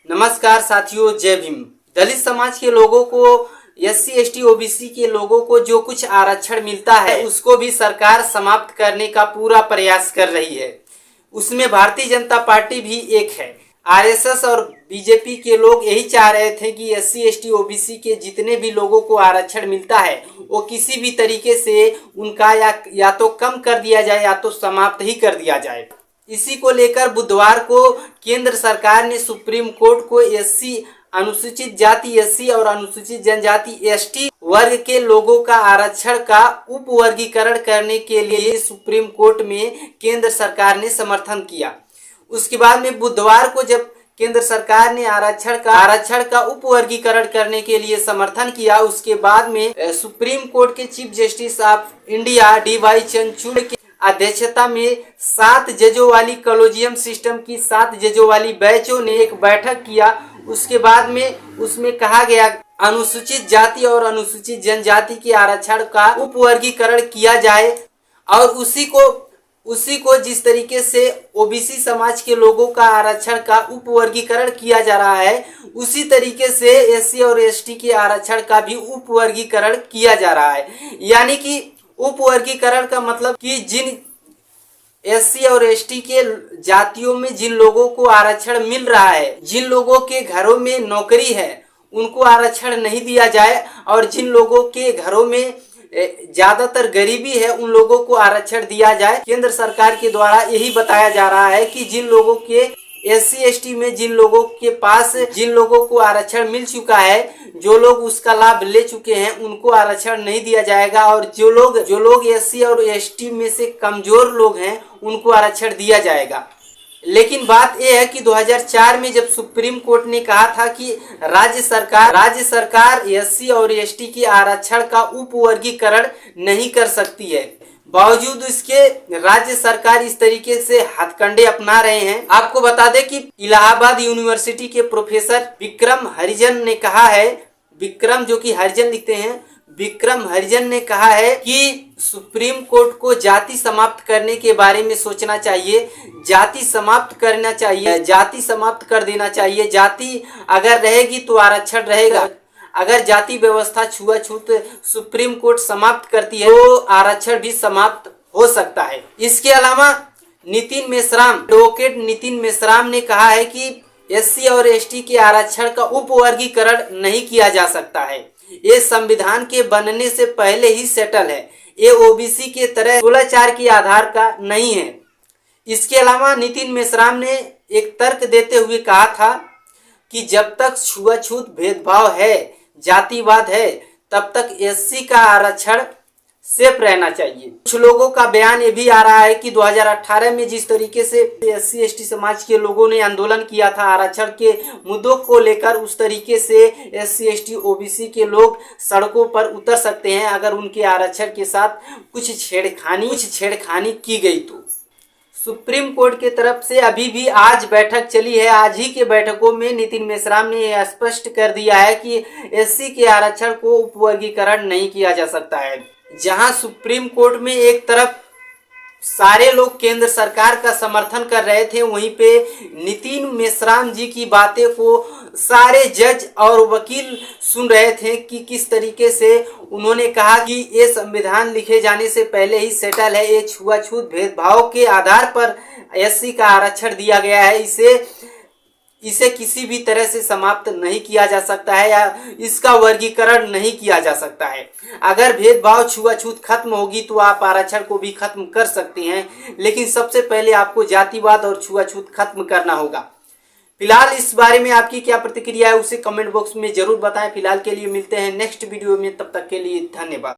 नमस्कार साथियों, जय भीम। दलित समाज के लोगों को, एससी एसटी ओबीसी के लोगों को जो कुछ आरक्षण मिलता है उसको भी सरकार समाप्त करने का पूरा प्रयास कर रही है। उसमें भारतीय जनता पार्टी भी एक है। आरएसएस और बीजेपी के लोग यही चाह रहे थे कि एससी एसटी ओबीसी के जितने भी लोगों को आरक्षण मिलता है वो किसी भी तरीके से उनका या तो कम कर दिया जाए या तो समाप्त ही कर दिया जाए। इसी को लेकर बुधवार को केंद्र सरकार ने सुप्रीम कोर्ट को एससी, अनुसूचित जाति एससी और अनुसूचित जनजाति एसटी वर्ग के लोगों का आरक्षण का उप वर्गीकरण करने के लिए सुप्रीम कोर्ट में केंद्र सरकार ने समर्थन किया। उसके बाद में बुधवार को जब केंद्र सरकार ने आरक्षण का उप वर्गीकरण करने के लिए समर्थन किया, उसके बाद में सुप्रीम कोर्ट के chief justice of India DY Chandrachud के अध्यक्षता में 7 जजों वाली कॉलेजियम सिस्टम की 7 जजों वाली बेंचों ने एक बैठक किया। उसके बाद में उसमें कहा गया अनुसूचित जाति और अनुसूचित जनजाति के आरक्षण का उप वर्गीकरण किया जाए और उसी को जिस तरीके से ओबीसी समाज के लोगों का आरक्षण का उप वर्गीकरण किया जा रहा है उसी तरीके से एससी और एसटी के आरक्षण का भी उप वर्गीकरण किया जा रहा है। यानी कि उप वर्गीकरण का मतलब कि जिन एससी और एसटी के जातियों में जिन लोगों को आरक्षण मिल रहा है, जिन लोगों के घरों में नौकरी है उनको आरक्षण नहीं दिया जाए और जिन लोगों के घरों में ज्यादातर गरीबी है उन लोगों को आरक्षण दिया जाए। केंद्र सरकार के द्वारा यही बताया जा रहा है कि जिन लोगों के एससी एसटी में जिन लोगों के पास जिन लोगों को आरक्षण मिल चुका है, जो लोग उसका लाभ ले चुके हैं उनको आरक्षण नहीं दिया जाएगा और जो लोग एससी और एसटी में से कमजोर लोग हैं उनको आरक्षण दिया जाएगा। लेकिन बात यह है कि 2004 में जब सुप्रीम कोर्ट ने कहा था कि राज्य सरकार एससी और एसटी के आरक्षण का उप वर्गीकरण नहीं कर सकती है, बावजूद इसके राज्य सरकार इस तरीके से हथकंडे अपना रहे हैं। आपको बता दें कि इलाहाबाद यूनिवर्सिटी के प्रोफेसर विक्रम हरिजन ने कहा है, विक्रम जो कि हरिजन लिखते हैं, विक्रम हरिजन ने कहा है कि सुप्रीम कोर्ट को जाति समाप्त करने के बारे में सोचना चाहिए, जाति समाप्त करना चाहिए, जाति समाप्त कर देना चाहिए। जाति अगर रहेगी तो आरक्षण रहेगा। अगर जाति व्यवस्था छुआछूत सुप्रीम कोर्ट समाप्त करती है तो आरक्षण भी समाप्त हो सकता है। इसके अलावा एडवोकेट नितिन मेश्राम ने कहा है कि एससी और एसटी के आरक्षण का उप वर्गीकरण नहीं किया जा सकता है, ये संविधान के बनने से पहले ही सेटल है, ये ओबीसी के तरह 16/4 के आधार का नहीं है। इसके अलावा नितिन मेश्राम ने एक तर्क देते हुए कहा था कि जब तक छुआछूत भेदभाव है, जातिवाद है, तब तक एससी का आरक्षण सेफ रहना चाहिए। कुछ लोगों का बयान ये भी आ रहा है कि 2018 में जिस तरीके से एससी एसटी समाज के लोगों ने आंदोलन किया था आरक्षण के मुद्दों को लेकर, उस तरीके से एससी एसटी ओबीसी के लोग सड़कों पर उतर सकते हैं अगर उनके आरक्षण के साथ कुछ छेड़खानी की गई तो। सुप्रीम कोर्ट के तरफ से अभी भी आज बैठक चली है। आज ही के बैठकों में नितिन मेश्राम ने यह स्पष्ट कर दिया है कि एससी के आरक्षण को उप वर्गीकरण नहीं किया जा सकता है। जहां सुप्रीम कोर्ट में एक तरफ सारे लोग केंद्र सरकार का समर्थन कर रहे थे, वहीं पे नितिन मेश्राम जी की बातें को सारे जज और वकील सुन रहे थे कि किस तरीके से उन्होंने कहा कि ये संविधान लिखे जाने से पहले ही सेटल है, ये छुआछूत भेदभाव के आधार पर एससी का आरक्षण दिया गया है, इसे किसी भी तरह से समाप्त नहीं किया जा सकता है या इसका वर्गीकरण नहीं किया जा सकता है। अगर भेदभाव छुआछूत खत्म होगी तो आप आरक्षण को भी खत्म कर सकते हैं, लेकिन सबसे पहले आपको जातिवाद और छुआछूत खत्म करना होगा। फिलहाल इस बारे में आपकी क्या प्रतिक्रिया है उसे कमेंट बॉक्स में जरूर बताएं। फिलहाल के लिए मिलते हैं नेक्स्ट वीडियो में, तब तक के लिए धन्यवाद।